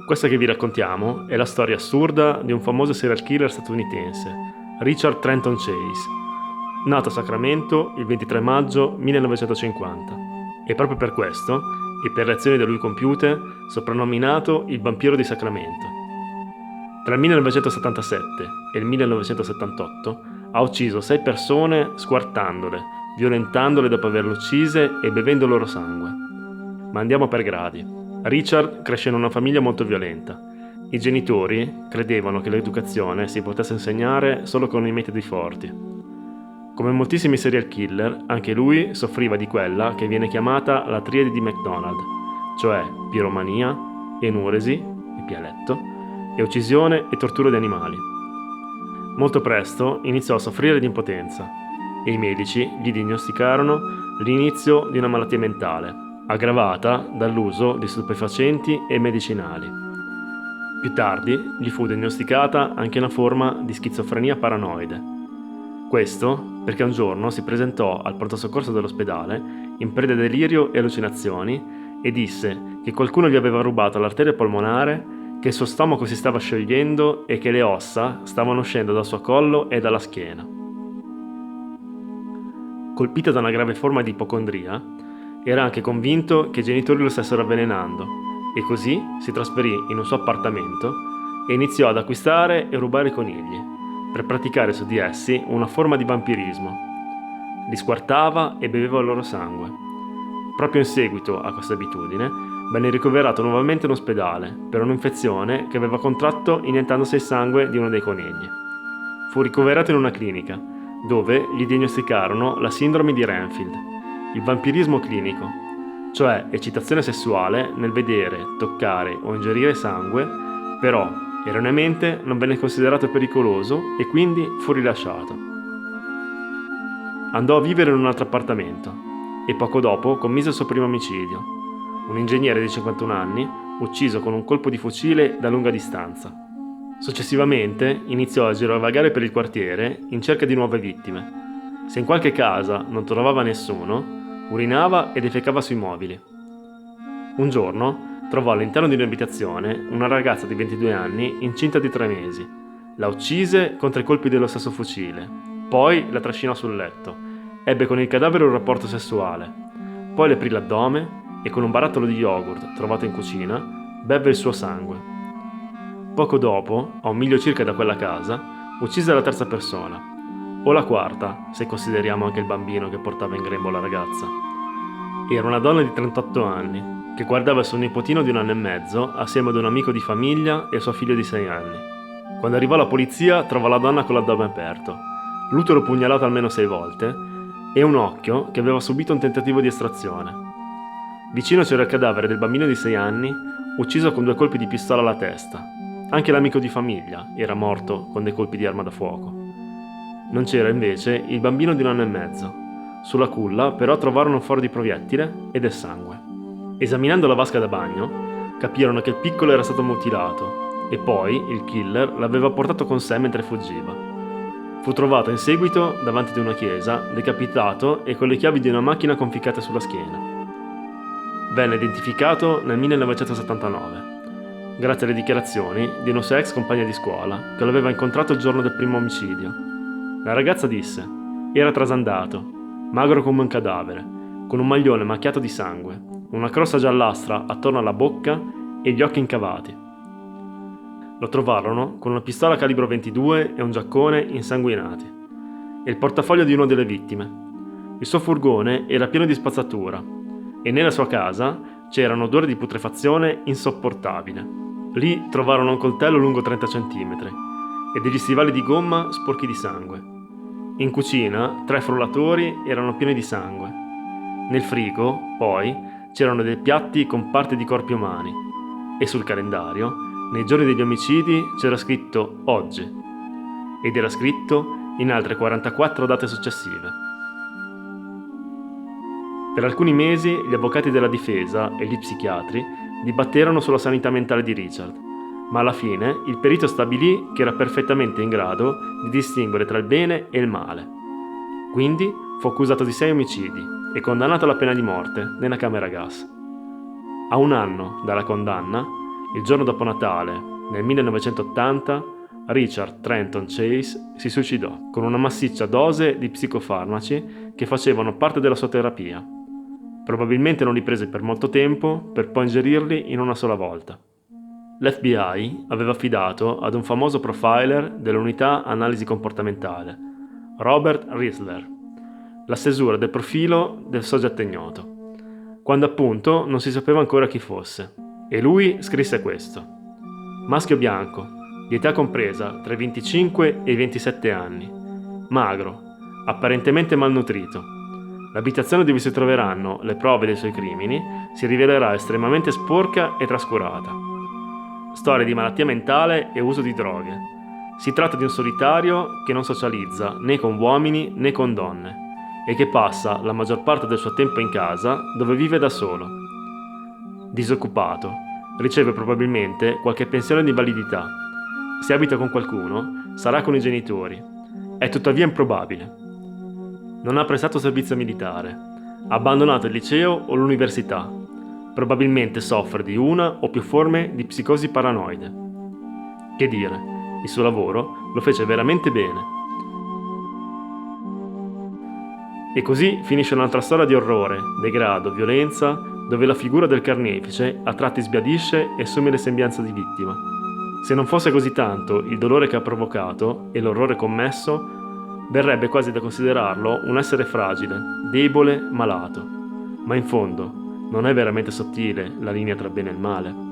Questa che vi raccontiamo è la storia assurda di un famoso serial killer statunitense, Richard Trenton Chase, nato a Sacramento il 23 maggio 1950 e proprio per questo, e per le azioni da lui compiute, soprannominato il vampiro di Sacramento. Tra il 1977 e il 1978 ha ucciso 6 persone squartandole, violentandole dopo averle uccise e bevendo il loro sangue. Ma andiamo per gradi. Richard cresce in una famiglia molto violenta. I genitori credevano che l'educazione si potesse insegnare solo con i metodi forti. Come moltissimi serial killer, anche lui soffriva di quella che viene chiamata la triade di McDonald, cioè piromania, enuresi, il pialetto, e uccisione e tortura di animali. Molto presto iniziò a soffrire di impotenza e i medici gli diagnosticarono l'inizio di una malattia mentale, aggravata dall'uso di stupefacenti e medicinali. Più tardi gli fu diagnosticata anche una forma di schizofrenia paranoide. Questo perché un giorno si presentò al pronto soccorso dell'ospedale in preda a delirio e allucinazioni e disse che qualcuno gli aveva rubato l'arteria polmonare, che il suo stomaco si stava sciogliendo e che le ossa stavano uscendo dal suo collo e dalla schiena. Colpito da una grave forma di ipocondria, era anche convinto che i genitori lo stessero avvelenando e così si trasferì in un suo appartamento e iniziò ad acquistare e rubare conigli per praticare su di essi una forma di vampirismo. Li squartava e beveva il loro sangue. Proprio in seguito a questa abitudine venne ricoverato nuovamente in ospedale per un'infezione che aveva contratto iniettandosi il sangue di uno dei conigli. Fu ricoverato in una clinica dove gli diagnosticarono la sindrome di Renfield, il vampirismo clinico, cioè eccitazione sessuale nel vedere, toccare o ingerire sangue, però erroneamente non venne considerato pericoloso e quindi fu rilasciato. Andò a vivere in un altro appartamento e poco dopo commise il suo primo omicidio, un ingegnere di 51 anni ucciso con un colpo di fucile da lunga distanza. Successivamente iniziò a girovagare per il quartiere in cerca di nuove vittime. Se in qualche casa non trovava nessuno, urinava e defecava sui mobili. Un giorno trovò all'interno di un'abitazione una ragazza di 22 anni incinta di 3 mesi. La uccise contro i colpi dello stesso fucile, poi la trascinò sul letto, ebbe con il cadavere un rapporto sessuale, poi le aprì l'addome e con un barattolo di yogurt trovato in cucina bevve il suo sangue. Poco dopo, a 1 miglio circa da quella casa, uccise la terza persona, o la quarta, se consideriamo anche il bambino che portava in grembo la ragazza. Era una donna di 38 anni, che guardava il suo nipotino di 1 anno e mezzo assieme ad un amico di famiglia e suo figlio di 6 anni. Quando arrivò la polizia trovò la donna con l'addome aperto, l'utero pugnalato almeno 6 volte e un occhio che aveva subito un tentativo di estrazione. Vicino c'era il cadavere del bambino di 6 anni, ucciso con 2 colpi di pistola alla testa. Anche l'amico di famiglia era morto con dei colpi di arma da fuoco. Non c'era invece il bambino di 1 anno e mezzo. Sulla culla però trovarono un foro di proiettile e del sangue. Esaminando la vasca da bagno, capirono che il piccolo era stato mutilato e poi il killer l'aveva portato con sé mentre fuggiva. Fu trovato in seguito davanti ad una chiesa, decapitato e con le chiavi di una macchina conficcate sulla schiena. Venne identificato nel 1979, grazie alle dichiarazioni di una sua ex compagna di scuola che l'aveva incontrato il giorno del primo omicidio. La ragazza disse: era trasandato, magro come un cadavere, con un maglione macchiato di sangue, una crosta giallastra attorno alla bocca e gli occhi incavati. Lo trovarono con una pistola calibro 22 e un giaccone insanguinati, e il portafoglio di una delle vittime. Il suo furgone era pieno di spazzatura, e nella sua casa c'erano odori di putrefazione insopportabile. Lì trovarono un coltello lungo 30 cm e degli stivali di gomma sporchi di sangue. In cucina 3 frullatori erano pieni di sangue. Nel frigo, poi, c'erano dei piatti con parti di corpi umani e sul calendario, nei giorni degli omicidi, c'era scritto oggi ed era scritto in altre 44 date successive. Per alcuni mesi gli avvocati della difesa e gli psichiatri dibatterono sulla sanità mentale di Richard, ma alla fine il perito stabilì che era perfettamente in grado di distinguere tra il bene e il male. Quindi fu accusato di 6 omicidi e condannato alla pena di morte nella camera gas. A 1 anno dalla condanna, il giorno dopo Natale, nel 1980, Richard Trenton Chase si suicidò con una massiccia dose di psicofarmaci che facevano parte della sua terapia. Probabilmente non li prese per molto tempo per poi ingerirli in una sola volta. L'FBI aveva affidato ad un famoso profiler dell'unità analisi comportamentale, Robert Riesler, la stesura del profilo del soggetto ignoto, quando appunto non si sapeva ancora chi fosse. E lui scrisse questo: maschio bianco, di età compresa tra i 25 e i 27 anni, magro, apparentemente malnutrito. L'abitazione dove si troveranno le prove dei suoi crimini si rivelerà estremamente sporca e trascurata. Storia di malattia mentale e uso di droghe. Si tratta di un solitario che non socializza né con uomini né con donne e che passa la maggior parte del suo tempo in casa dove vive da solo. Disoccupato, riceve probabilmente qualche pensione di invalidità. Se abita con qualcuno, sarà con i genitori. È tuttavia improbabile. Non ha prestato servizio militare, ha abbandonato il liceo o l'università. Probabilmente soffre di una o più forme di psicosi paranoide. Che dire, il suo lavoro lo fece veramente bene. E così finisce un'altra storia di orrore, degrado, violenza, dove la figura del carnefice a tratti sbiadisce e assume le sembianze di vittima. Se non fosse così tanto il dolore che ha provocato e l'orrore commesso, verrebbe quasi da considerarlo un essere fragile, debole, malato. Ma in fondo, non è veramente sottile la linea tra bene e il male?